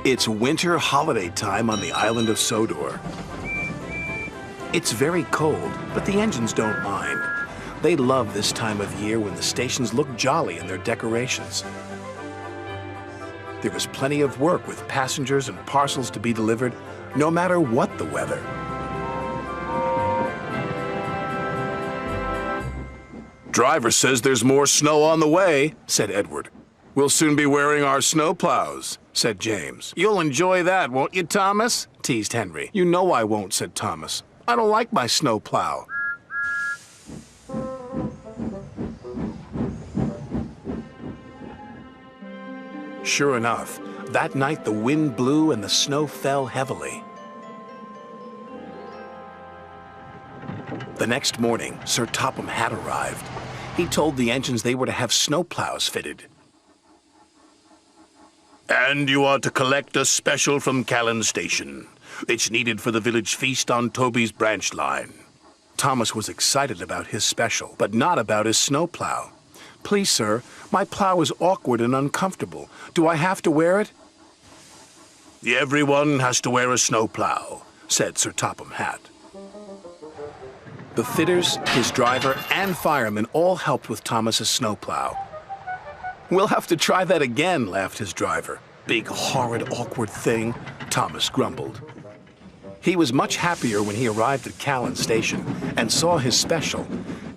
It's winter holiday time on the island of Sodor. It's very cold, but the engines don't mind. They love this time of year when the stations look jolly in their decorations. There was plenty of work with passengers and parcels to be delivered, no matter what the weather. "Driver says there's more snow on the way," said Edward. "We'll soon be wearing our snow plows," said James. "You'll enjoy that, won't you, Thomas?" teased Henry. "You know I won't," said Thomas. "I don't like my snow plow." Sure enough, that night the wind blew and the snow fell heavily. The next morning, Sir Topham had arrived. He told the engines they were to have snow plows fitted. "And you are to collect a special from Callan Station. It's needed for the village feast on Toby's branch line." Thomas was excited about his special, but not about his snowplow. "Please, sir, my plow is awkward and uncomfortable. Do I have to wear it?" "Everyone has to wear a snowplow," said Sir Topham Hatt. The fitters, his driver, and firemen all helped with Thomas's snowplow. "We'll have to try that again," laughed his driver. "Big, horrid, awkward thing," Thomas grumbled. He was much happier when he arrived at Callan Station and saw his special.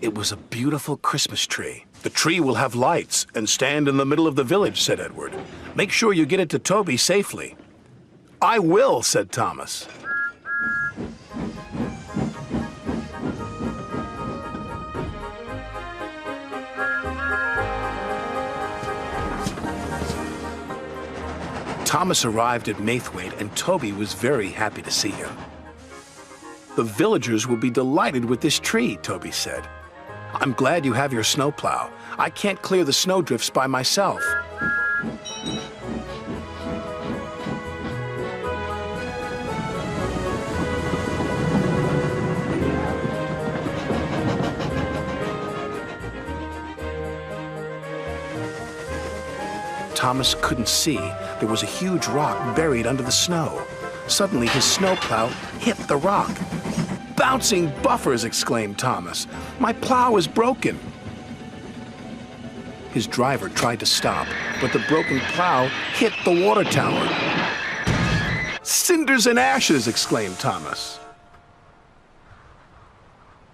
It was a beautiful Christmas tree. "The tree will have lights and stand in the middle of the village," said Edward. "Make sure you get it to Toby safely." "I will," said Thomas. Thomas arrived at Maithwaite, and Toby was very happy to see him. "The villagers will be delighted with this tree," Toby said. "I'm glad you have your snowplow. I can't clear the snowdrifts by myself." Thomas couldn't see. There was a huge rock buried under the snow. Suddenly, his snowplow hit the rock. "Bouncing buffers!" exclaimed Thomas. "My plow is broken." His driver tried to stop, but the broken plow hit the water tower. "Cinders and ashes!" exclaimed Thomas.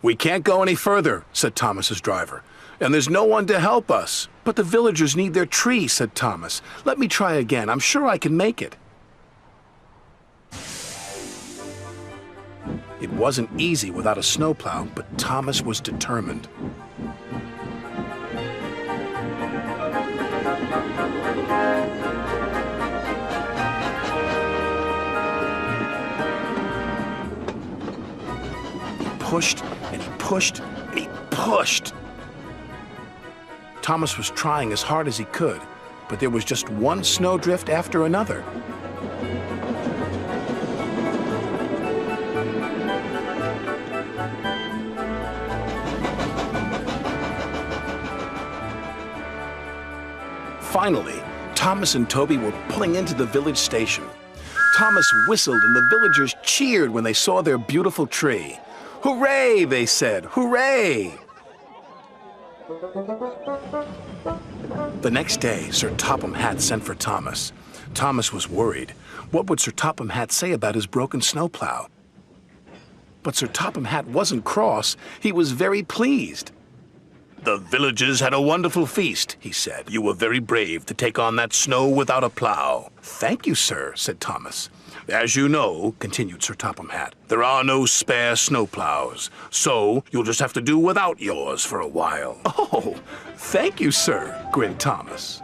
"We can't go any further," said Thomas's driver, "and there's no one to help us." "But the villagers need their tree," said Thomas. "Let me try again. I'm sure I can make it." It wasn't easy without a snowplow, but Thomas was determined. He pushed, and he pushed, and he pushed. Thomas was trying as hard as he could, but there was just one snowdrift after another. Finally, Thomas and Toby were pulling into the village station. Thomas whistled and the villagers cheered when they saw their beautiful tree. "Hooray!" they said. "Hooray!" The next day, Sir Topham Hatt sent for Thomas. Thomas was worried. What would Sir Topham Hatt say about his broken snowplow? But Sir Topham Hatt wasn't cross. He was very pleased. "The villagers had a wonderful feast," he said. "You were very brave to take on that snow without a plow." "Thank you, sir," said Thomas. "As you know," continued Sir Topham Hatt, "there are no spare snowplows, so you'll just have to do without yours for a while." "Oh, thank you, sir," grinned Thomas.